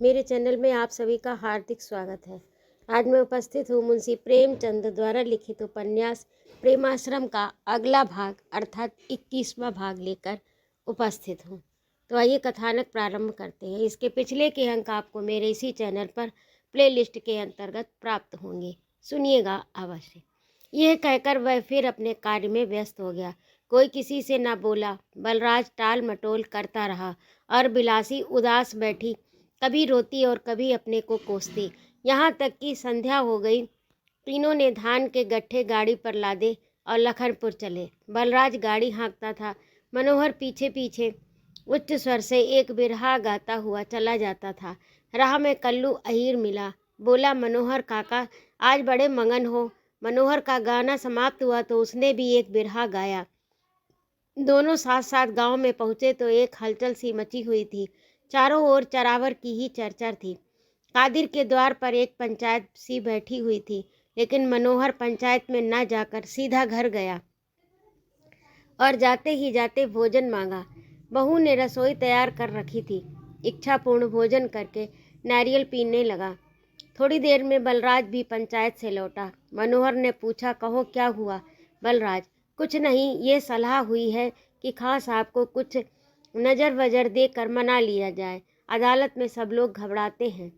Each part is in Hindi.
मेरे चैनल में आप सभी का हार्दिक स्वागत है। आज मैं उपस्थित हूँ मुंशी प्रेमचंद द्वारा लिखित उपन्यास प्रेमाश्रम का अगला भाग अर्थात 21वां भाग लेकर उपस्थित हूँ। तो आइए कथानक प्रारंभ करते हैं। इसके पिछले के अंक आपको मेरे इसी चैनल पर प्लेलिस्ट के अंतर्गत प्राप्त होंगे, सुनिएगा अवश्य। यह कहकर वह फिर अपने कार्य में व्यस्त हो गया। कोई किसी से न बोला। बलराज टाल मटोल करता रहा और बिलासी उदास बैठी कभी रोती और कभी अपने को कोसती। यहाँ तक कि संध्या हो गई। तीनों ने धान के गट्ठे गाड़ी पर लादे और लखनपुर चले। बलराज गाड़ी हाँकता था, मनोहर पीछे पीछे उच्च स्वर से एक बिरहा गाता हुआ चला जाता था। राह में कल्लू अहीर मिला। बोला, मनोहर काका आज बड़े मगन हो। मनोहर का गाना समाप्त हुआ तो उसने भी एक बिरहा गाया। दोनों साथ साथ गांव में पहुंचे तो एक हलचल सी मची हुई थी। चारों ओर चरावर की ही चर्चा थी। कादिर के द्वार पर एक पंचायत सी बैठी हुई थी, लेकिन मनोहर पंचायत में न जाकर सीधा घर गया और जाते ही जाते भोजन मांगा। बहू ने रसोई तैयार कर रखी थी। इच्छापूर्ण भोजन करके नारियल पीने लगा। थोड़ी देर में बलराज भी पंचायत से लौटा। मनोहर ने पूछा, कहो क्या हुआ? बलराज, कुछ नहीं, ये सलाह हुई है कि खां साहब को कुछ नज़र वजर देकर मना लिया जाए। अदालत में सब लोग घबराते हैं।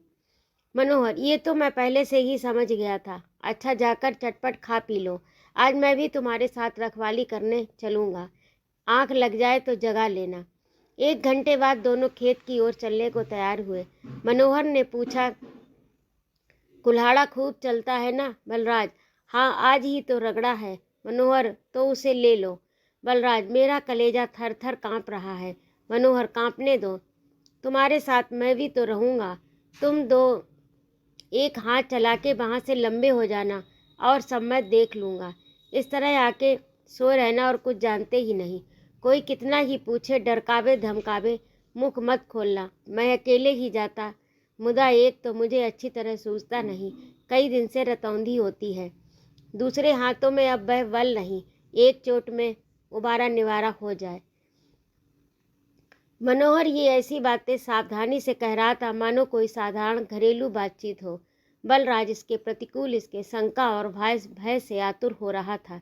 मनोहर, ये तो मैं पहले से ही समझ गया था। अच्छा, जाकर चटपट खा पी लो। आज मैं भी तुम्हारे साथ रखवाली करने चलूँगा। आँख लग जाए तो जगा लेना। 1 घंटे बाद दोनों खेत की ओर चलने को तैयार हुए। मनोहर ने पूछा, कुल्हाड़ा खूब चलता है ना? बलराज, हाँ, आज ही तो रगड़ा है। मनोहर, तो उसे ले लो। बलराज, मेरा कलेजा थर थर काँप रहा है। मनोहर, काँपने दो, तुम्हारे साथ मैं भी तो रहूँगा। तुम दो एक हाथ चला के वहाँ से लंबे हो जाना और सब मैं देख लूँगा। इस तरह आके सोए रहना और कुछ जानते ही नहीं। कोई कितना ही पूछे, डरकावे धमकावे, मुख मत खोलना। मैं अकेले ही जाता। मुदा एक तो मुझे अच्छी तरह सूझता नहीं। कई दिन से रतौंधी होती है। दूसरे हाथों में अब वह बल नहीं, एक चोट में उबारा निवारा हो जाए। मनोहर ये ऐसी बातें सावधानी से कह रहा था मानो कोई साधारण घरेलू बातचीत हो। बलराज इसके प्रतिकूल, इसके शंका और भय से आतुर हो रहा था।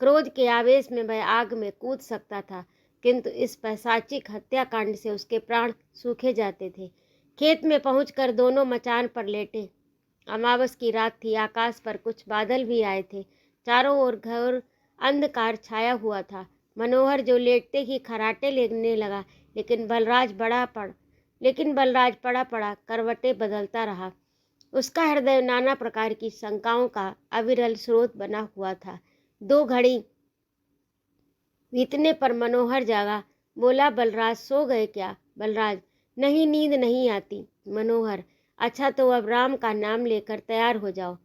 क्रोध के आवेश में वह आग में कूद सकता था, किंतु इस पैशाचिक हत्याकांड से उसके प्राण सूखे जाते थे। खेत में पहुंचकर दोनों मचान पर लेटे। अमावस की रात थी। आकाश पर कुछ बादल भी आए थे। चारों ओर घोर अंधकार छाया हुआ था। मनोहर जो लेटते ही खराटे लेने लगा, लेकिन बलराज पड़ा पड़ा करवटें बदलता रहा। उसका हृदय नाना प्रकार की शंकाओं का अविरल स्रोत बना हुआ था। 2 घड़ी बीतने पर मनोहर जागा। बोला, बलराज, सो गए क्या? बलराज, नहीं, नींद नहीं आती। मनोहर, अच्छा, तो अब राम का नाम लेकर तैयार हो जाओ।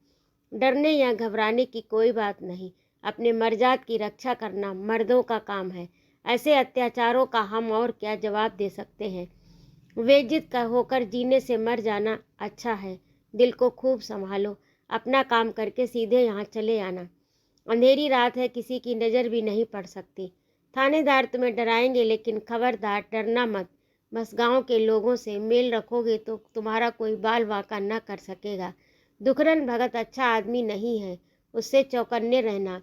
डरने या घबराने की कोई बात नहीं। अपने मर्जाद की रक्षा करना मर्दों का काम है। ऐसे अत्याचारों का हम और क्या जवाब दे सकते हैं? बेइज्जत का होकर जीने से मर जाना अच्छा है। दिल को खूब संभालो। अपना काम करके सीधे यहाँ चले आना। अंधेरी रात है, किसी की नज़र भी नहीं पड़ सकती। थानेदार तुम्हें डराएंगे, लेकिन खबरदार डरना मत। बस गांव के लोगों से मेल रखोगे तो तुम्हारा कोई बाल वाका न कर सकेगा। दुखरन भगत अच्छा आदमी नहीं है, उससे चौकन्ने रहना।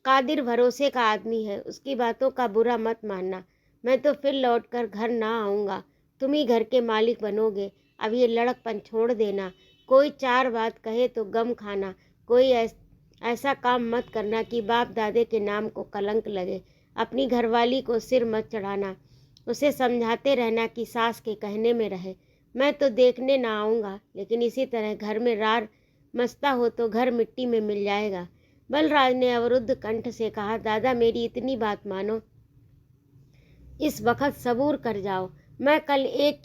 कादिर भरोसे का आदमी है, उसकी बातों का बुरा मत मानना। मैं तो फिर लौटकर घर ना आऊँगा। तुम ही घर के मालिक बनोगे। अब ये लड़कपन छोड़ देना। कोई 4 बात कहे तो गम खाना। कोई ऐसा काम मत करना कि बाप दादे के नाम को कलंक लगे। अपनी घरवाली को सिर मत चढ़ाना। उसे समझाते रहना कि सास के कहने में रहे। मैं तो देखने ना आऊँगा, लेकिन इसी तरह घर में रार मचता हो तो घर मिट्टी में मिल जाएगा। बलराज ने अवरुद्ध कंठ से कहा, दादा, मेरी इतनी बात मानो। इस वक्त सबूर कर जाओ। मैं कल एक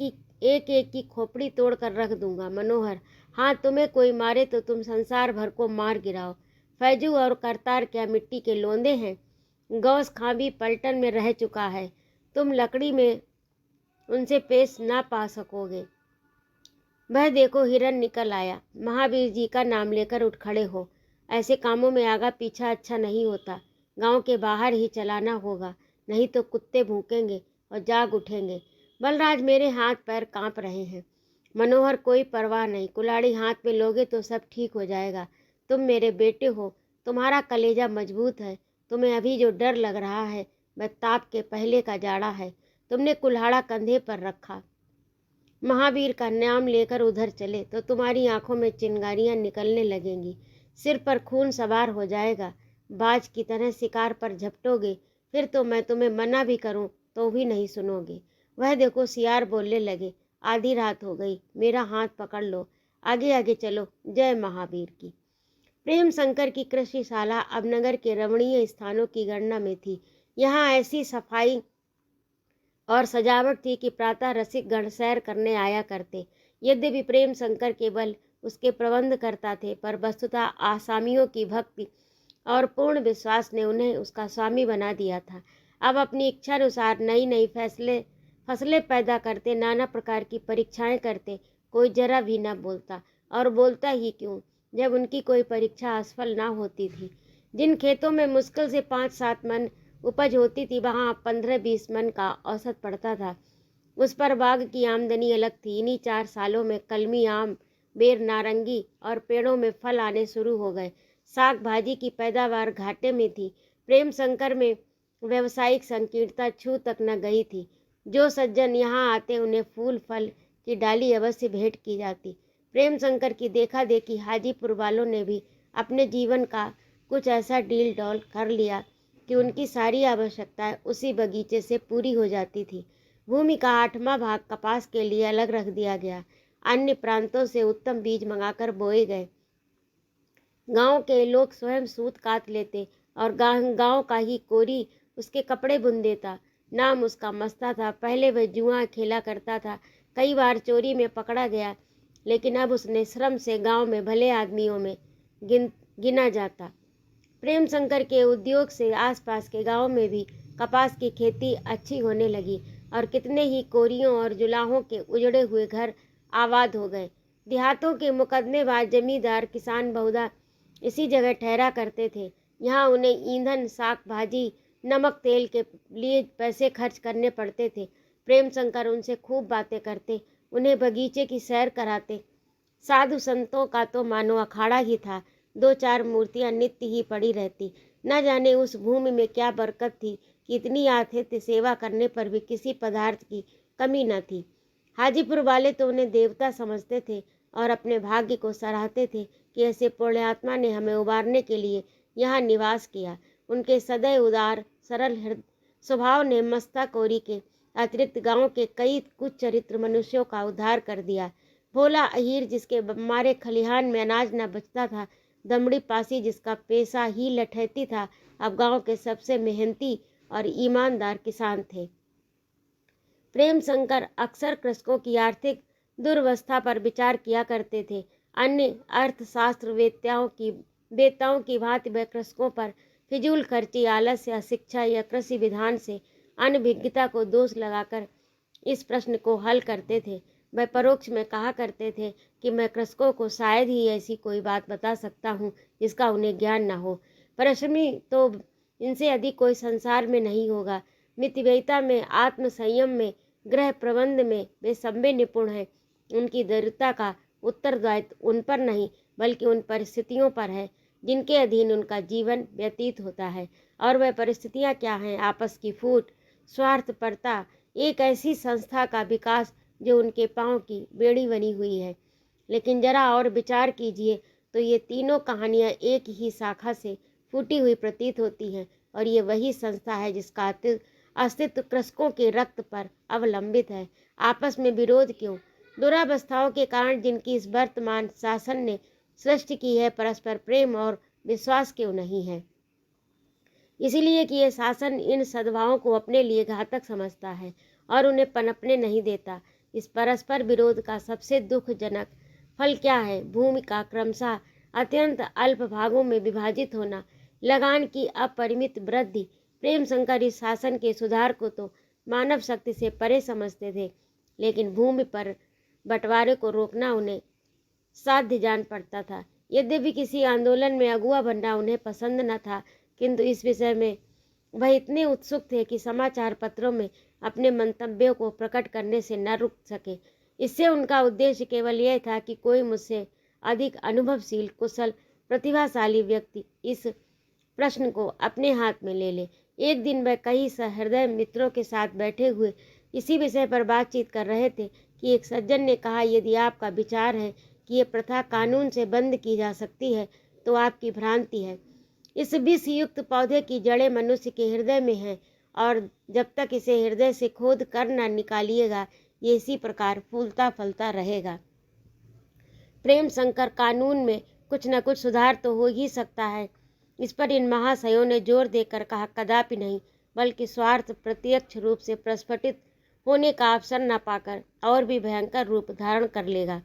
की खोपड़ी तोड़ कर रख दूंगा। मनोहर, हाँ, तुम्हें कोई मारे तो तुम संसार भर को मार गिराओ। फैजू और करतार क्या मिट्टी के लोंदे हैं? गौस खां भी पलटन में रह चुका है। तुम लकड़ी में उनसे पेश ना पा सकोगे। वह देखो, हिरन निकल आया। महावीर जी का नाम लेकर उठ खड़े हो। ऐसे कामों में आगा पीछा अच्छा नहीं होता। गांव के बाहर ही चलाना होगा, नहीं तो कुत्ते भूकेंगे और जाग उठेंगे। बलराज, मेरे हाथ पैर कांप रहे हैं। मनोहर, कोई परवाह नहीं, कुल्हाड़ी हाथ में लोगे तो सब ठीक हो जाएगा। तुम मेरे बेटे हो, तुम्हारा कलेजा मजबूत है। तुम्हें अभी जो डर लग रहा है वह ताप के पहले का जाड़ा है। तुमने कुल्हाड़ा कंधे पर रखा, महावीर का नाम लेकर उधर चले तो तुम्हारी आंखों में चिंगारियां निकलने लगेंगी, सिर पर खून सवार हो जाएगा, बाज की तरह शिकार पर झपटोगे, फिर तो मैं तुम्हें मना भी करूं तो भी नहीं सुनोगे। वह देखो, सियार बोलने लगे, आधी रात हो गई, मेरा हाथ पकड़ लो, आगे आगे चलो, जय महावीर की। प्रेम शंकर की कृषिशाला अब नगर के रमणीय स्थानों की गणना में थी। यहाँ ऐसी सफाई और सजावट थी कि प्रातः रसिक गण सैर करने आया करते। यद्यपि प्रेम शंकर केवल उसके प्रबंध करता थे, पर वस्तुतः आसामियों की भक्ति और पूर्ण विश्वास ने उन्हें उसका स्वामी बना दिया था। अब अपनी इच्छा अनुसार नई नई फसलें पैदा करते, नाना प्रकार की परीक्षाएं करते, कोई जरा भी न बोलता, और बोलता ही क्यों जब उनकी कोई परीक्षा असफल ना होती थी। जिन खेतों में मुश्किल से 5-7 मन उपज होती थी, वहाँ 15-20 मन का औसत पड़ता था। उस पर बाग की आमदनी अलग थी। इन्हीं 4 सालों में कलमी, आम, बेर, नारंगी और पेड़ों में फल आने शुरू हो गए। साग भाजी की पैदावार घाटे में थी। प्रेम शंकर में व्यवसायिक संकीर्णता छू तक न गई थी। जो सज्जन यहाँ आते उन्हें फूल फल की डाली अवश्य भेंट की जाती। प्रेम शंकर की देखा देखी हाजीपुर वालों ने भी अपने जीवन का कुछ ऐसा डील डॉल कर लिया कि उनकी सारी आवश्यकताएं उसी बगीचे से पूरी हो जाती थी। भूमि का 8वां भाग कपास के लिए अलग रख दिया गया। अन्य प्रांतों से उत्तम बीज मंगाकर बोए गए। गांव के लोग स्वयं सूत काट लेते और गांव का ही कोरी उसके कपड़े बुन देता। नाम उसका मस्ता था। पहले वह जुआ खेला करता था, कई बार चोरी में पकड़ा गया, लेकिन अब उसने श्रम से गांव में भले आदमियों में गिना जाता। प्रेम शंकर के उद्योग से आसपास के गांवों में भी कपास की खेती अच्छी होने लगी और कितने ही कोरियों और जुलाहों के उजड़े हुए घर आबाद हो गए। देहातों के मुकदमेबाज जमींदार किसान बहुधा इसी जगह ठहरा करते थे। यहाँ उन्हें ईंधन, साग भाजी, नमक तेल के लिए पैसे खर्च करने पड़ते थे। प्रेम शंकर उनसे खूब बातें करते, उन्हें बगीचे की सैर कराते। साधु संतों का तो मानो अखाड़ा ही था। 2-4 मूर्तियां नित्य ही पड़ी रहती। न जाने उस भूमि में क्या बरकत थी कि इतनी आतिथ्य सेवा करने पर भी किसी पदार्थ की कमी न थी। हाजीपुर वाले तो उन्हें देवता समझते थे और अपने भाग्य को सराहते थे कि ऐसे पुण्यात्मा ने हमें उबारने के लिए यहाँ निवास किया। उनके सदैव उदार सरल स्वभाव ने मस्ता कोरी के अतिरिक्त गांव के कई कुछ चरित्र मनुष्यों का उद्धार कर दिया। भोला अहीर जिसके मारे खलिहान में अनाज न बचता था, दमड़ी पासी जिसका पेशा ही लठैती था, अब गांव के सबसे मेहनती और ईमानदार किसान थे। प्रेम शंकर अक्सर कृषकों की आर्थिक दुर्वस्था पर विचार किया करते थे। अन्य अर्थशास्त्र वेत्ताओं की भांति वह कृषकों पर फिजूल खर्ची, आलस्य, अशिक्षा या कृषि विधान से अनभिज्ञता को दोष लगाकर इस प्रश्न को हल करते थे। वह परोक्ष में कहा करते थे कि मैं कृषकों को शायद ही ऐसी कोई बात बता सकता हूँ जिसका उन्हें ज्ञान न हो। परिश्रमी तो इनसे अधिक कोई संसार में नहीं होगा। मितव्ययिता में, आत्म संयम में, गृह प्रबंध में वे सभ्य निपुण हैं। उनकी दरिद्रता का उत्तरदायित्व उन पर नहीं बल्कि उन परिस्थितियों पर है जिनके अधीन उनका जीवन व्यतीत होता है। और वह परिस्थितियाँ क्या हैं? आपस की फूट, स्वार्थपरता, एक ऐसी संस्था का विकास जो उनके पांव की बेड़ी बनी हुई है। लेकिन जरा और विचार कीजिए तो ये तीनों कहानियाँ एक ही शाखा से फूटी हुई प्रतीत होती हैं, और ये वही संस्था है जिसका अस्तित्व कृषकों के रक्त पर अवलंबित है। आपस में विरोध क्यों? दुरावस्थाओं के कारण जिनकी इस वर्तमान शासन ने सृष्टि की है, परस्पर प्रेम और विश्वास क्यों नहीं है? इसीलिए कि यह शासन इन सद्भावों को अपने लिए घातक समझता है और उन्हें पनपने नहीं देता। इस परस्पर विरोध का सबसे दुखजनक फल क्या है? भूमि का क्रमशः अत्यंत अल्प भागों में विभाजित होना, लगान की अपरिमित वृद्धि। प्रेम शंकर इस शासन के सुधार को तो मानव शक्ति से परे समझते थे, लेकिन भूमि पर बंटवारे को रोकना उन्हें साध्य जान पड़ता था। यद्यपि किसी आंदोलन में अगुआ बनना उन्हें पसंद न था, किंतु इस विषय में वह इतने उत्सुक थे कि समाचार पत्रों में अपने मंतव्यों को प्रकट करने से न रुक सके। इससे उनका उद्देश्य केवल यह था कि कोई मुझसे अधिक अनुभवशील, कुशल, प्रतिभाशाली व्यक्ति इस प्रश्न को अपने हाथ में ले ले। एक दिन वह कई सहृदय मित्रों के साथ बैठे हुए इसी विषय पर बातचीत कर रहे थे कि एक सज्जन ने कहा, यदि आपका विचार है कि ये प्रथा कानून से बंद की जा सकती है तो आपकी भ्रांति है। इस विष युक्त पौधे की जड़ें मनुष्य के हृदय में हैं और जब तक इसे हृदय से खोद कर न निकालिएगा ये इसी प्रकार फूलता फलता रहेगा। प्रेम शंकर, कानून में कुछ न कुछ सुधार तो हो ही सकता है। इस पर इन महाशयों ने जोर देकर कहा, कदापि नहीं, बल्कि स्वार्थ प्रत्यक्ष रूप से प्रस्फुटित होने का अवसर न पाकर और भी भयंकर रूप धारण कर लेगा।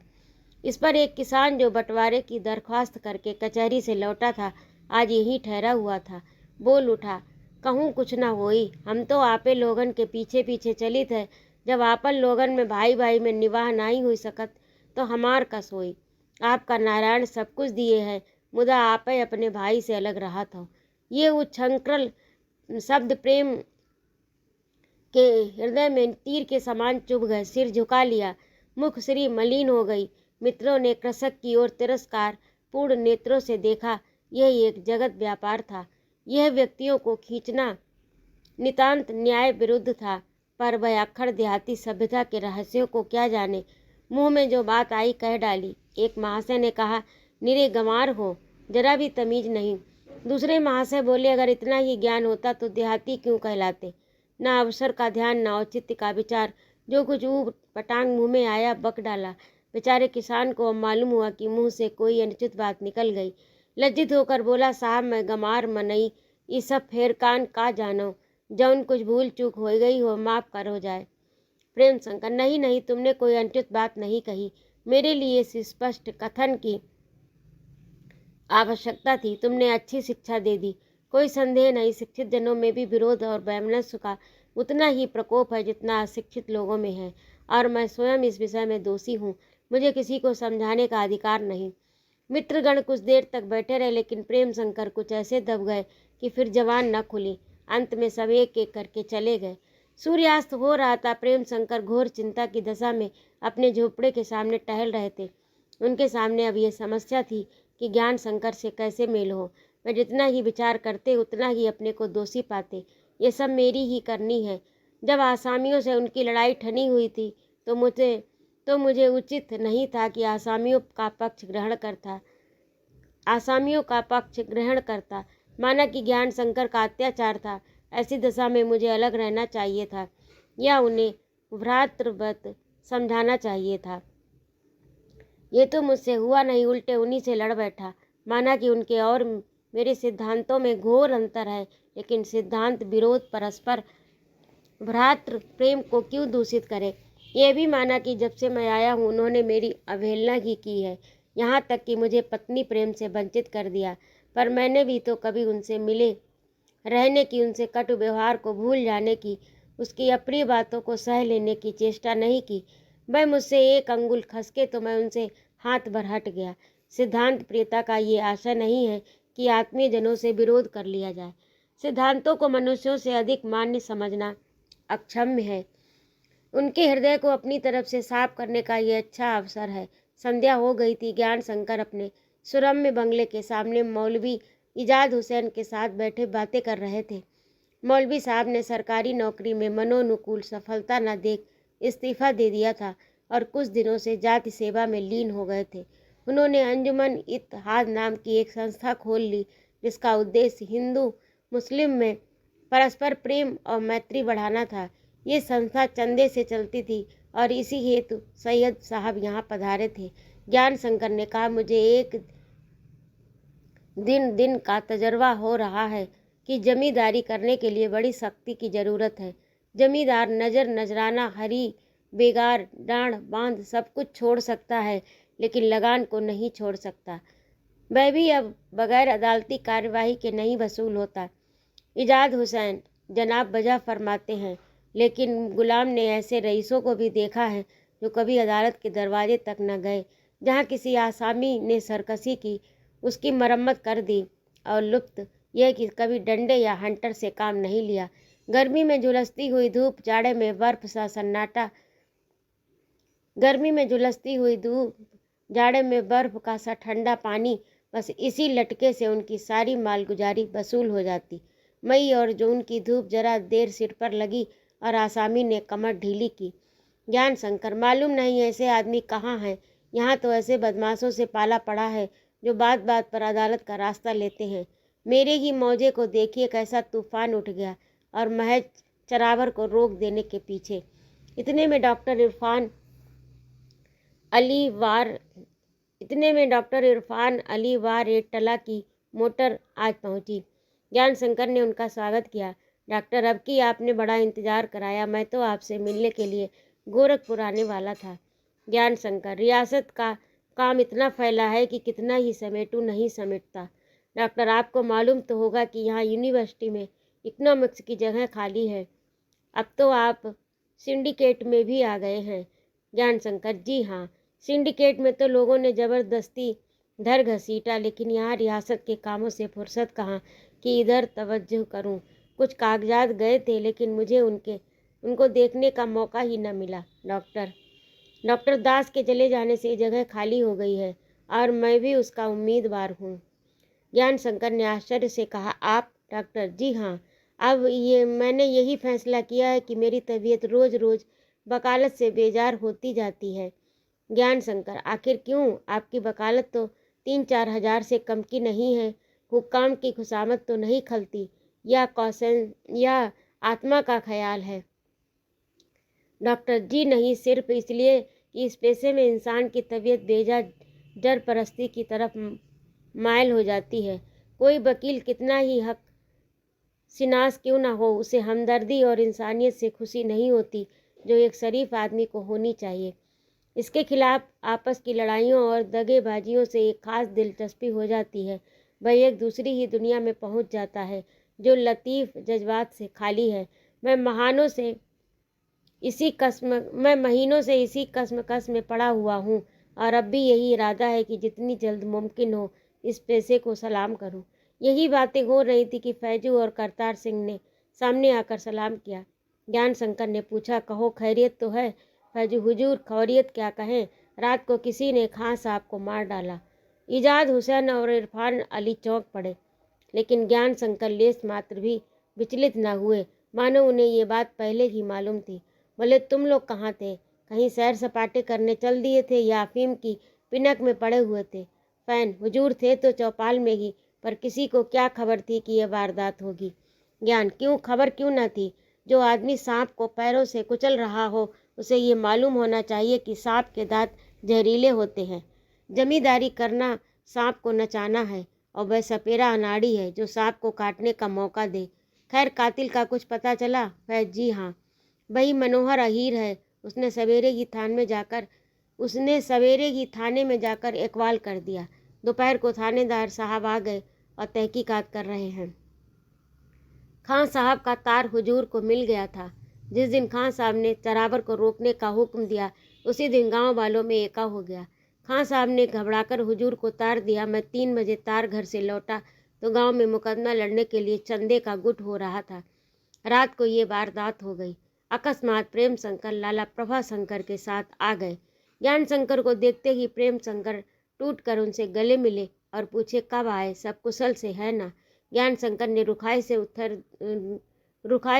इस पर एक किसान जो बंटवारे की दरख्वास्त करके कचहरी से लौटा था, आज यहीं ठहरा हुआ था, बोल उठा, कहूँ कुछ न होई, हम तो आपे लोगन के पीछे पीछे चलित है। जब आपन लोगन में भाई भाई में निवाह नहीं हो सकत तो हमार कस होई। आपका नारायण सब कुछ दिए है, मुदा आपे अपने भाई से अलग रहा था। ये उच्छृंखल शब्द प्रेम के हृदय में तीर के समान चुभ गए। सिर झुका लिया, मुख श्री मलिन हो गई। मित्रों ने कृषक की ओर तिरस्कार पूर्ण नेत्रों से देखा। यह एक जगत व्यापार था। यह व्यक्तियों को खींचना नितांत न्याय विरुद्ध था, पर वह अक्खड़ देहाती सभ्यता के रहस्यों को क्या जाने। मुंह में जो बात आई कह डाली। एक महाशय ने कहा, निरे गंवार हो, जरा भी तमीज नहीं। दूसरे महाशय बोले, अगर इतना ही ज्ञान होता तो देहाती क्यों कहलाते। ना अवसर का ध्यान, ना औचित्य का विचार, जो कुछ ऊट पटांग मुंह में आया बक डाला। बेचारे किसान को अब मालूम हुआ कि मुंह से कोई अनुचित बात निकल गई। लज्जित होकर बोला, साहब मैं गंवार मनई, ये सब फेर कान का जानो, जौन कुछ भूल चूक हो गई हो माफ करो जाए। प्रेम शंकर, नहीं नहीं, तुमने कोई अनुचित बात नहीं कही। मेरे लिए इस स्पष्ट कथन की आवश्यकता थी। तुमने अच्छी शिक्षा दे दी। कोई संदेह नहीं, शिक्षित जनों में भी विरोध और वैमनस्य का उतना ही प्रकोप है जितना अशिक्षित लोगों में है, और मैं स्वयं इस विषय में दोषी हूँ। मुझे किसी को समझाने का अधिकार नहीं। मित्रगण कुछ देर तक बैठे रहे, लेकिन प्रेम शंकर कुछ ऐसे दब गए कि फिर जबान न खुली। अंत में सब एक एक करके चले गए। सूर्यास्त हो रहा था। प्रेम शंकर घोर चिंता की दशा में अपने झोपड़े के सामने टहल रहे थे। उनके सामने अब यह समस्या थी कि ज्ञान शंकर से कैसे मेल हो। वे जितना ही विचार करते उतना ही अपने को दोषी पाते। ये सब मेरी ही करनी है। जब आसामियों से उनकी लड़ाई ठनी हुई थी तो मुझे उचित नहीं था कि आसामियों का पक्ष ग्रहण करता, माना कि ज्ञान शंकर का अत्याचार था। ऐसी दशा में मुझे अलग रहना चाहिए था या उन्हें भ्रातृवत समझाना चाहिए था। ये तो मुझसे हुआ नहीं, उल्टे उन्हीं से लड़ बैठा। माना कि उनके और मेरे सिद्धांतों में घोर अंतर है, लेकिन सिद्धांत विरोध परस्पर भ्रातृ प्रेम को क्यों दूषित करे। ये भी माना कि जब से मैं आया हूँ उन्होंने मेरी अवहेलना ही की है, यहाँ तक कि मुझे पत्नी प्रेम से वंचित कर दिया। पर मैंने भी तो कभी उनसे मिले रहने की, उनसे कटु व्यवहार को भूल जाने की, उसकी अप्रिय बातों को सह लेने की चेष्टा नहीं की। वह मुझसे एक अंगुल खसके तो मैं उनसे हाथ भर हट गया। सिद्धांत प्रियता का ये आशय नहीं है कि आत्मीय जनों से विरोध कर लिया जाए। सिद्धांतों को मनुष्यों से अधिक मान्य समझना अक्षम्य है। उनके हृदय को अपनी तरफ से साफ करने का ये अच्छा अवसर है। संध्या हो गई थी। ज्ञान शंकर अपने सुरम्य बंगले के सामने मौलवी इजाद हुसैन के साथ बैठे बातें कर रहे थे। मौलवी साहब ने सरकारी नौकरी में मनोनुकूल सफलता न देख इस्तीफा दे दिया था और कुछ दिनों से जाति सेवा में लीन हो गए थे। उन्होंने अंजुमन इत्तेहाद नाम की एक संस्था खोल ली, जिसका उद्देश्य हिंदू मुस्लिम में परस्पर प्रेम और मैत्री बढ़ाना था। ये संस्था चंदे से चलती थी और इसी हेतु सैयद साहब यहाँ पधारे थे। ज्ञान शंकर ने कहा, मुझे एक दिन का तजर्बा हो रहा है कि जमींदारी करने के लिए बड़ी शक्ति की ज़रूरत है। जमींदार नजर नजराना, हरी बेगार, डांड बांध सब कुछ छोड़ सकता है, लेकिन लगान को नहीं छोड़ सकता। वह भी अब बगैर अदालती कार्यवाही के नहीं वसूल होता। इजाद हुसैन जनाब बजा फरमाते हैं, लेकिन गुलाम ने ऐसे रईसों को भी देखा है जो कभी अदालत के दरवाजे तक न गए। जहाँ किसी आसामी ने सरकशी की, उसकी मरम्मत कर दी, और लुप्त यह कि कभी डंडे या हंटर से काम नहीं लिया। गर्मी में झुलसती हुई धूप, जाड़े में बर्फ सा सन्नाटा, गर्मी में झुलसती हुई धूप, जाड़े में बर्फ का सा ठंडा पानी, बस इसी लटके से उनकी सारी मालगुजारी वसूल हो जाती। मई और जून की धूप जरा देर सिर पर लगी और आसामी ने कमर ढीली की। ज्ञान शंकर, मालूम नहीं ऐसे आदमी कहाँ हैं। यहाँ तो ऐसे बदमाशों से पाला पड़ा है जो बात बात पर अदालत का रास्ता लेते हैं। मेरे ही मौजे को देखिए कैसा तूफान उठ गया, और महज चरावर को रोक देने के पीछे। इतने में डॉक्टर इरफान अली वार टला की मोटर आज पहुंची। ज्ञान शंकर ने उनका स्वागत किया। डॉक्टर, अब की आपने बड़ा इंतजार कराया, मैं तो आपसे मिलने के लिए गोरखपुर आने वाला था। ज्ञान शंकर, रियासत का काम इतना फैला है कि कितना ही समेटूं नहीं समेटता। डॉक्टर, आपको मालूम तो होगा कि यहाँ यूनिवर्सिटी में इकोनॉमिक्स की जगह खाली है। अब तो आप सिंडिकेट में भी आ गए हैं। ज्ञान शंकर, जी हाँ, सिंडिकेट में तो लोगों ने ज़बरदस्ती धर घसीटा, लेकिन यहाँ रियासत के कामों से फुर्सत कहाँ कि इधर तवज्जो करूँ। कुछ कागजात गए थे, लेकिन मुझे उनको देखने का मौका ही न मिला। डॉक्टर दास के चले जाने से जगह खाली हो गई है, और मैं भी उसका उम्मीदवार हूँ। ज्ञान शंकर ने आश्चर्य से कहा, आप? डॉक्टर, जी हाँ, अब मैंने यही फैसला किया है कि मेरी तबीयत रोज़ रोज़ वकालत से बेजार होती जाती है। ज्ञान शंकर, आखिर क्यों? आपकी वकालत तो 3-4 हज़ार से कम की नहीं है। हुक्काम की खुशामद तो नहीं खलती, या आत्मा का ख्याल है? डॉक्टर, जी नहीं, सिर्फ इसलिए कि इस पेशे में इंसान की तबीयत बेजा जर परस्ती की तरफ मायल हो जाती है। कोई वकील कितना ही हक सिनास क्यों ना हो, उसे हमदर्दी और इंसानियत से खुशी नहीं होती जो एक शरीफ आदमी को होनी चाहिए। इसके खिलाफ आपस की लड़ाइयों और दगेबाजियों से एक खास दिलचस्पी हो जाती है। वह एक दूसरी ही दुनिया में पहुंच जाता है जो लतीफ़ जज्बात से खाली है। मैं महीनों से इसी कसमकस में पड़ा हुआ हूँ, और अब भी यही इरादा है कि जितनी जल्द मुमकिन हो इस पेशे को सलाम करूँ। यही बातें हो रही थी कि फैजू और करतार सिंह ने सामने आकर सलाम किया। ज्ञान शंकर ने पूछा, कहो खैरियत तो है? फैजू, हुजूर खैरियत क्या कहें, रात को किसी ने खां साहब को मार डाला। इजाद हुसैन और इरफान अली चौंक पड़े, लेकिन ज्ञान शंकर लेस मात्र भी विचलित न हुए, मानो उन्हें ये बात पहले ही मालूम थी। बोले, तुम लोग कहाँ थे? कहीं सैर सपाटे करने चल दिए थे या अफीम की पिनक में पड़े हुए थे? फैन, हुजूर थे तो चौपाल में ही, पर किसी को क्या खबर थी कि यह वारदात होगी? ज्ञान, क्यों खबर क्यों न थी? जो आदमी सांप को पैरों से कुचल रहा हो, उसे ये मालूम होना चाहिए कि सांप के दांत जहरीले होते हैं। जमींदारी करना सांप को नचाना है, और वह सपेरा अनाड़ी है जो सांप को काटने का मौका दे। खैर, कातिल का कुछ पता चला? फैज, जी हाँ, वही मनोहर अहीर है। उसने सवेरे ही थाने में जाकर इकबाल कर दिया। दोपहर को थानेदार साहब आ गए और तहकीकात कर रहे हैं। खां साहब का तार हुजूर को मिल गया था। जिस दिन खां साहब ने चरावर को रोकने का हुक्म दिया, उसी दिन गांव वालों में एका हो गया। खां साहब ने घबराकर हुजूर को तार दिया। मैं 3 बजे तार घर से लौटा तो गांव में मुकदमा लड़ने के लिए चंदे का गुट हो रहा था। रात को ये वारदात हो गई। अकस्मात प्रेम शंकर लाला प्रभा शंकर के साथ आ गए। ज्ञान शंकर को देखते ही प्रेम शंकर टूट कर उनसे गले मिले और पूछे, कब आए? सब कुशल से है ना? ज्ञान शंकर ने रुखाई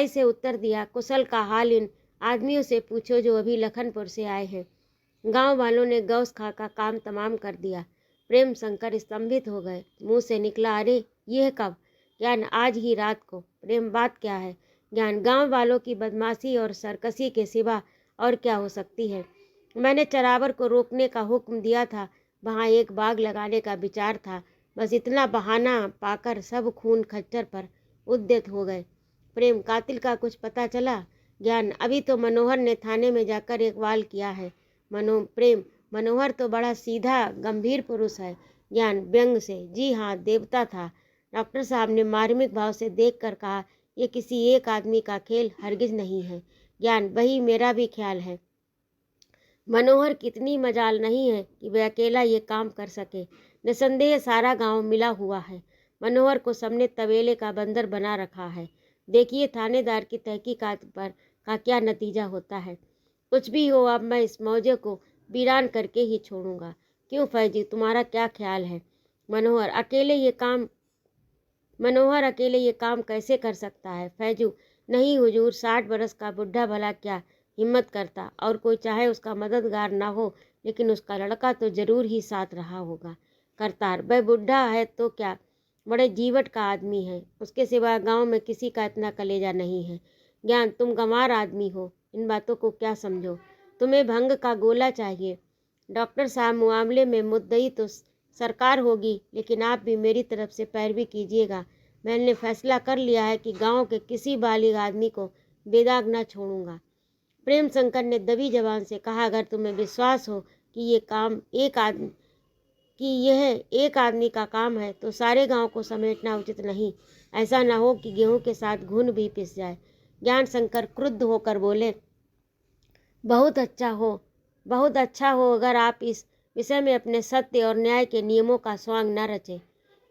से उत्तर दिया, कुशल का हाल इन आदमियों से पूछो जो अभी लखनपुर से आए हैं। गांव वालों ने गौस खा का काम तमाम कर दिया। प्रेम शंकर स्तंभित हो गए। मुंह से निकला, अरे यह कब? ज्ञान, आज ही रात को। प्रेम, बात क्या है? ज्ञान, गांव वालों की बदमाशी और सरकसी के सिवा और क्या हो सकती है? मैंने चरावर को रोकने का हुक्म दिया था, वहाँ एक बाग लगाने का विचार था। बस इतना बहाना पाकर सब खून खच्चर पर उद्यत हो गए। प्रेम, कातिल का कुछ पता चला? ज्ञान, अभी तो मनोहर ने थाने में जाकर इकबाल किया है। प्रेम, मनोहर तो बड़ा सीधा गंभीर पुरुष है। ज्ञान व्यंग से, जी हाँ, देवता था। डॉक्टर साहब ने मार्मिक भाव से देखकर कहा, यह किसी एक आदमी का खेल हरगिज नहीं है। ज्ञान, वही मेरा भी ख्याल है। मनोहर कितनी मजाल नहीं है कि वह अकेला ये काम कर सके। निसंदेह सारा गांव मिला हुआ है। मनोहर को सबने तबेले का बंदर बना रखा है। देखिए थानेदार की तहकीकात पर का क्या नतीजा होता है। कुछ भी हो, अब मैं इस मौजे को वीरान करके ही छोड़ूंगा। क्यों फैजी, तुम्हारा क्या ख्याल है? मनोहर अकेले ये काम कैसे कर सकता है? फैजू, नहीं हुजूर, 60 बरस का बुढ़ा भला क्या हिम्मत करता, और कोई चाहे उसका मददगार ना हो लेकिन उसका लड़का तो जरूर ही साथ रहा होगा। करतार, वह बुढ़ा है तो क्या, बड़े जीवट का आदमी है, उसके सिवा गांव में किसी का इतना कलेजा नहीं है। ज्ञान, तुम गंवार आदमी हो, इन बातों को क्या समझो, तुम्हें भंग का गोला चाहिए। डॉक्टर साहब, मामले में मुद्दई तो सरकार होगी, लेकिन आप भी मेरी तरफ से पैरवी कीजिएगा। मैंने फैसला कर लिया है कि गांव के किसी बालिग आदमी को बेदाग न छोड़ूंगा। प्रेम शंकर ने दबी जबान से कहा, अगर तुम्हें विश्वास हो कि यह एक आदमी का काम है तो सारे गांव को समेटना उचित नहीं। ऐसा न हो कि गेहूं के साथ घुन भी पिस जाए। ज्ञान शंकर क्रुद्ध होकर बोले, बहुत अच्छा हो अगर आप इस विषय में अपने सत्य और न्याय के नियमों का स्वांग न रचें।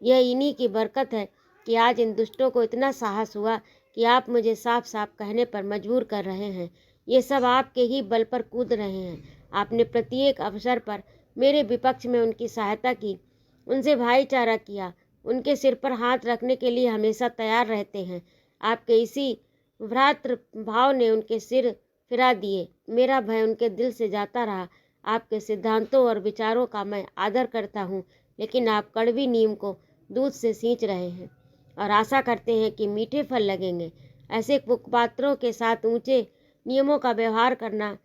यह इन्हीं की बरकत है कि आज इन दुष्टों को इतना साहस हुआ कि आप मुझे साफ साफ कहने पर मजबूर कर रहे हैं। ये सब आपके ही बल पर कूद रहे हैं। आपने प्रत्येक अवसर पर मेरे विपक्ष में उनकी सहायता की, उनसे भाईचारा किया, उनके सिर पर हाथ रखने के लिए हमेशा तैयार रहते हैं। आपके इसी भ्रातृ भाव ने उनके सिर फिरा दिए। मेरा भय उनके दिल से जाता रहा। आपके सिद्धांतों और विचारों का मैं आदर करता हूँ, लेकिन आप कड़वी नीम को दूध से सींच रहे हैं और आशा करते हैं कि मीठे फल लगेंगे। ऐसे कुपात्रों के साथ ऊंचे नियमों का व्यवहार करना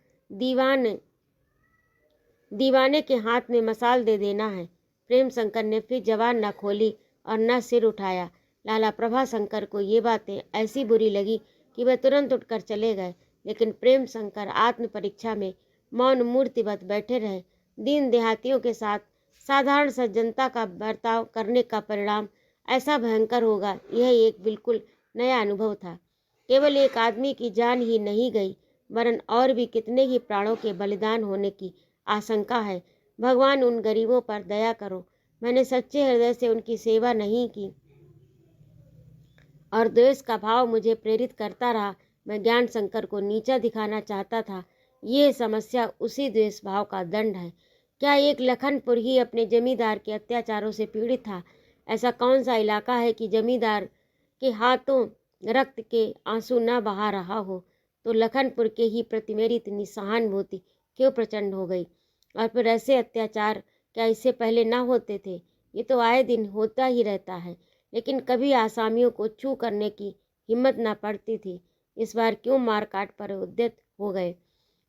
दीवाने के हाथ में मसाल दे देना है। प्रेम शंकर ने फिर जबान न खोली और न सिर उठाया। लाला प्रभा शंकर को ये बातें ऐसी बुरी लगी कि वह तुरंत उठकर चले गए, लेकिन प्रेम शंकर आत्म परीक्षा में मौन मूर्तिवत बैठे रहे। दीन देहातियों के साथ साधारण सज्जनता का बर्ताव करने का परिणाम ऐसा भयंकर होगा, यह एक बिल्कुल नया अनुभव था। केवल एक आदमी की जान ही नहीं गई, वरन और भी कितने ही प्राणों के बलिदान होने की आशंका है। भगवान, उन गरीबों पर दया करो। मैंने सच्चे हृदय से उनकी सेवा नहीं की और द्वेष का भाव मुझे प्रेरित करता रहा। मैं ज्ञान शंकर को नीचा दिखाना चाहता था। यह समस्या उसी द्वेष भाव का दंड है। क्या एक लखनपुर ही अपने जमींदार के अत्याचारों से पीड़ित था? ऐसा कौन सा इलाका है कि जमींदार के हाथों रक्त के आंसू न बहा रहा हो? तो लखनपुर के ही प्रति मेरी इतनी सहानुभूति क्यों प्रचंड हो गई? और फिर ऐसे अत्याचार क्या इससे पहले ना होते थे? ये तो आए दिन होता ही रहता है, लेकिन कभी आसामियों को छू करने की हिम्मत ना पड़ती थी। इस बार क्यों मारकाट पर उद्यत हो गए?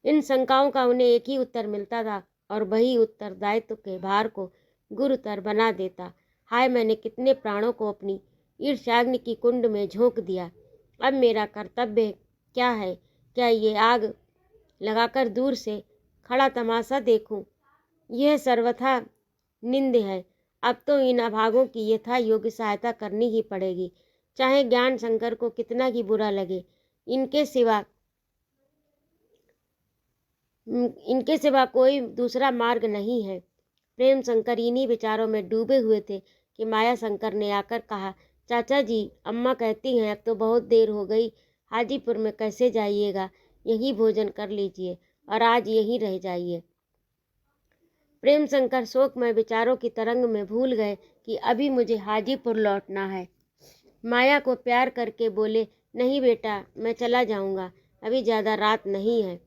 इन शंकाओं का उन्हें एक ही उत्तर मिलता था और वही उत्तरदायित्व के भार को गुरुतर बना देता। हाय, मैंने कितने प्राणों को अपनी ईर्ष्याग्नि की कुंड में झोंक दिया। अब मेरा कर्तव्य क्या है? क्या ये आग लगाकर दूर से खड़ा तमाशा देखूं? यह सर्वथा निंद है। अब तो इन अभागों की यथा योग्य सहायता करनी ही पड़ेगी, चाहे ज्ञान शंकर को कितना ही बुरा लगे। इनके सिवा कोई दूसरा मार्ग नहीं है। प्रेम शंकर इन्हीं विचारों में डूबे हुए थे कि माया शंकर ने आकर कहा, चाचा जी, अम्मा कहती हैं अब तो बहुत देर हो गई, हाजीपुर में कैसे जाइएगा, यहीं भोजन कर लीजिए और आज यहीं रह जाइए। प्रेम शंकर शोकमय विचारों की तरंग में भूल गए कि अभी मुझे हाजीपुर लौटना है। माया को प्यार करके बोले, नहीं बेटा, मैं चला जाऊंगा, अभी ज़्यादा रात नहीं है,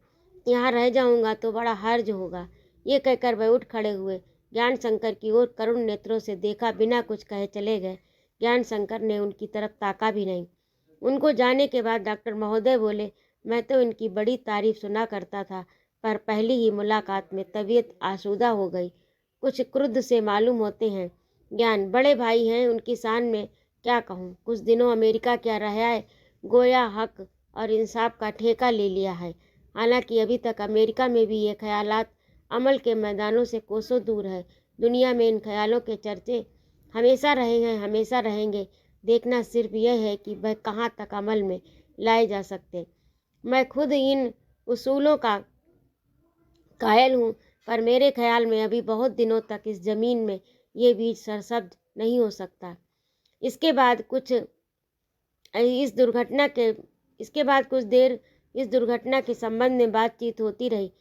यहाँ रह जाऊंगा तो बड़ा हर्ज होगा। ये कहकर वह उठ खड़े हुए, ज्ञान शंकर की ओर करुण नेत्रों से देखा, बिना कुछ कहे चले गए। ज्ञान शंकर ने उनकी तरफ ताका भी नहीं। उनको जाने के बाद डॉक्टर महोदय बोले, मैं तो इनकी बड़ी तारीफ सुना करता था, पर पहली ही मुलाकात में तबीयत आसूदा हो गई। कुछ क्रुद्ध से मालूम होते हैं। ज्ञान, बड़े भाई हैं, उनकी शान में क्या कहूँ। कुछ दिनों अमेरिका क्या रहा है, गोया हक और इंसाफ का ठेका ले लिया है। हालांकि अभी तक अमेरिका में भी ये ख्यालात अमल के मैदानों से कोसों दूर है। दुनिया में इन ख्यालों के चर्चे हमेशा रहे हैं, हमेशा रहेंगे। देखना सिर्फ यह है कि वह कहाँ तक अमल में लाए जा सकते। मैं खुद इन उसूलों का कायल हूँ, पर मेरे ख्याल में अभी बहुत दिनों तक इस जमीन में ये बीज सरसब्ज नहीं हो सकता। इसके बाद कुछ देर इस दुर्घटना के संबंध में बातचीत होती रही।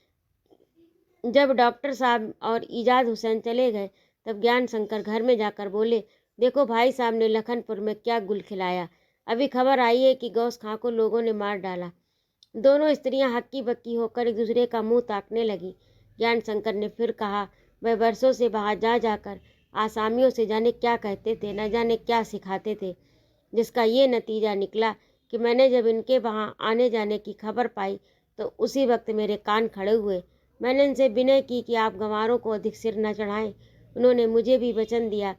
जब डॉक्टर साहब और इजाद हुसैन चले गए तब ज्ञान शंकर घर में जाकर बोले, देखो भाई साहब ने लखनपुर में क्या गुल खिलाया। अभी खबर आई है कि गौस खां को लोगों ने मार डाला। दोनों स्त्रियां हक्की बक्की होकर एक दूसरे का मुंह ताकने लगी। ज्ञान शंकर ने फिर कहा, वह वर्षों से बाहर जा जाकर आसामियों से जाने क्या कहते थे, न जाने क्या सिखाते थे, जिसका ये नतीजा निकला कि मैंने जब इनके वहाँ आने जाने की खबर पाई तो उसी वक्त मेरे कान खड़े हुए। मैंने इनसे विनय की कि आप गंवारों को अधिक सिर न चढ़ाएं। उन्होंने मुझे भी वचन दिया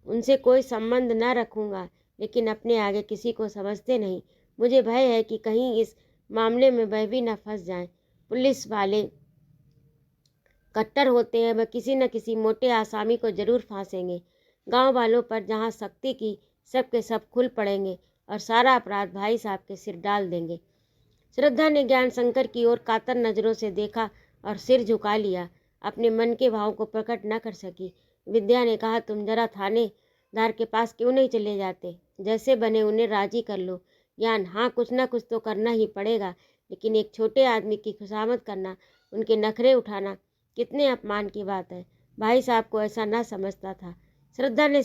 उनसे कोई संबंध न रखूंगा, लेकिन अपने आगे किसी को समझते नहीं। मुझे भय है कि कहीं इस मामले में वह भी न फंस जाएं। पुलिस वाले कट्टर होते हैं, वह किसी न किसी मोटे आसामी को जरूर फांसेंगे। गांव वालों पर जहां सख्ती की सब के सब खुल पड़ेंगे और सारा अपराध भाई साहब के सिर डाल देंगे। श्रद्धा ने ज्ञान शंकर की ओर कातर नजरों से देखा और सिर झुका लिया। अपने मन के भाव को प्रकट न कर सकी। विद्या ने कहा, तुम जरा थानेदार के पास क्यों नहीं चले जाते? जैसे बने उन्हें राजी कर लो। ज्ञान, हाँ कुछ ना कुछ तो करना ही पड़ेगा, लेकिन एक छोटे आदमी की खुशामद करना, उनके नखरे उठाना कितने अपमान की बात है। भाई साहब को ऐसा ना समझता था। श्रद्धा ने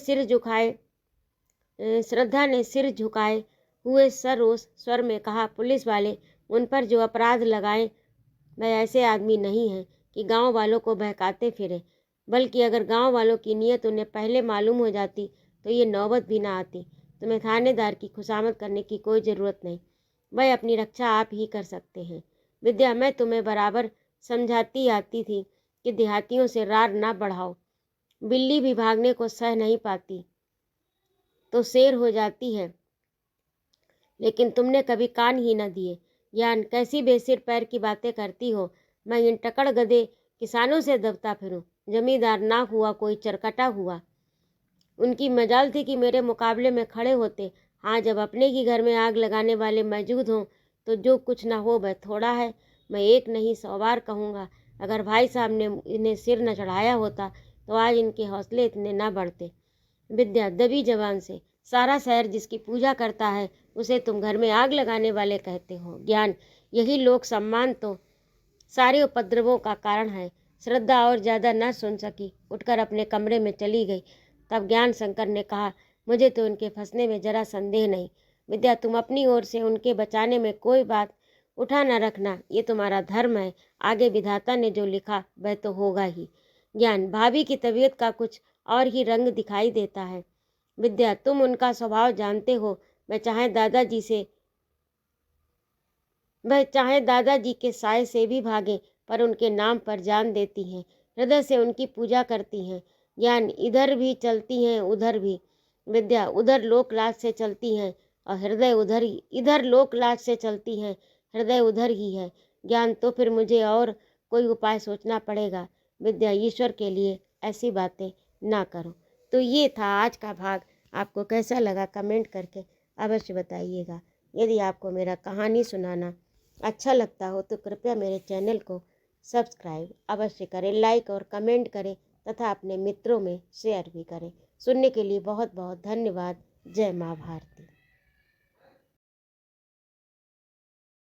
सिर झुकाए हुए सरोस स्वर में कहा, पुलिस वाले उन पर जो अपराध लगाए वह ऐसे आदमी नहीं हैं कि गांव वालों को बहकाते फिरे, बल्कि अगर गांव वालों की नीयत उन्हें पहले मालूम हो जाती तो ये नौबत भी ना आती। तुम्हें थानेदार की खुशामद करने की कोई ज़रूरत नहीं, वह अपनी रक्षा आप ही कर सकते हैं। विद्या, मैं तुम्हें बराबर समझाती आती थी कि देहातियों से रार ना बढ़ाओ। बिल्ली भी भागने को सह नहीं पाती तो शेर हो जाती है, लेकिन तुमने कभी कान ही न दिए। ज्ञान, कैसी बेसिर पैर की बातें करती हो। मैं इन टकड़ गधे किसानों से दबता फिरूं? जमींदार ना हुआ कोई चरकटा हुआ। उनकी मजाल थी कि मेरे मुकाबले में खड़े होते। हाँ, जब अपने ही घर में आग लगाने वाले मौजूद हों तो जो कुछ ना हो वह थोड़ा है। मैं एक नहीं 100 बार कहूँगा, अगर भाई साहब ने इन्हें सिर न चढ़ाया होता तो आज इनके हौसले इतने ना बढ़ते। विद्या दबी जबान से, सारा शहर जिसकी पूजा करता है उसे तुम घर में आग लगाने वाले कहते हो। ज्ञान, यही लोक सम्मान तो सारे उपद्रवों का कारण है। श्रद्धा और ज़्यादा न सुन सकी, उठकर अपने कमरे में चली गई। तब ज्ञान शंकर ने कहा, मुझे तो उनके फंसने में जरा संदेह नहीं। विद्या, तुम अपनी ओर से उनके बचाने में कोई बात उठा न रखना, ये तुम्हारा धर्म है। आगे विधाता ने जो लिखा वह तो होगा ही। ज्ञान, भाभी की तबीयत का कुछ और ही रंग दिखाई देता है। विद्या, तुम उनका स्वभाव जानते हो। वह चाहे दादाजी के साय से भी भागे, पर उनके नाम पर जान देती हैं। हृदय से उनकी पूजा करती हैं। ज्ञान, इधर भी चलती हैं उधर भी। विद्या, उधर लोकलाज से चलती हैं और हृदय उधर ही, इधर लोकलाज से चलती हैं, हृदय उधर ही है। ज्ञान, तो फिर मुझे और कोई उपाय सोचना पड़ेगा। विद्या, ईश्वर के लिए ऐसी बातें ना करो। तो ये था आज का भाग। आपको कैसा लगा कमेंट करके अवश्य बताइएगा। यदि आपको मेरा कहानी सुनाना अच्छा लगता हो तो कृपया मेरे चैनल को सब्सक्राइब अवश्य करें, लाइक और कमेंट करें तथा अपने मित्रों में शेयर भी करें। सुनने के लिए बहुत बहुत धन्यवाद। जय माँ भारती।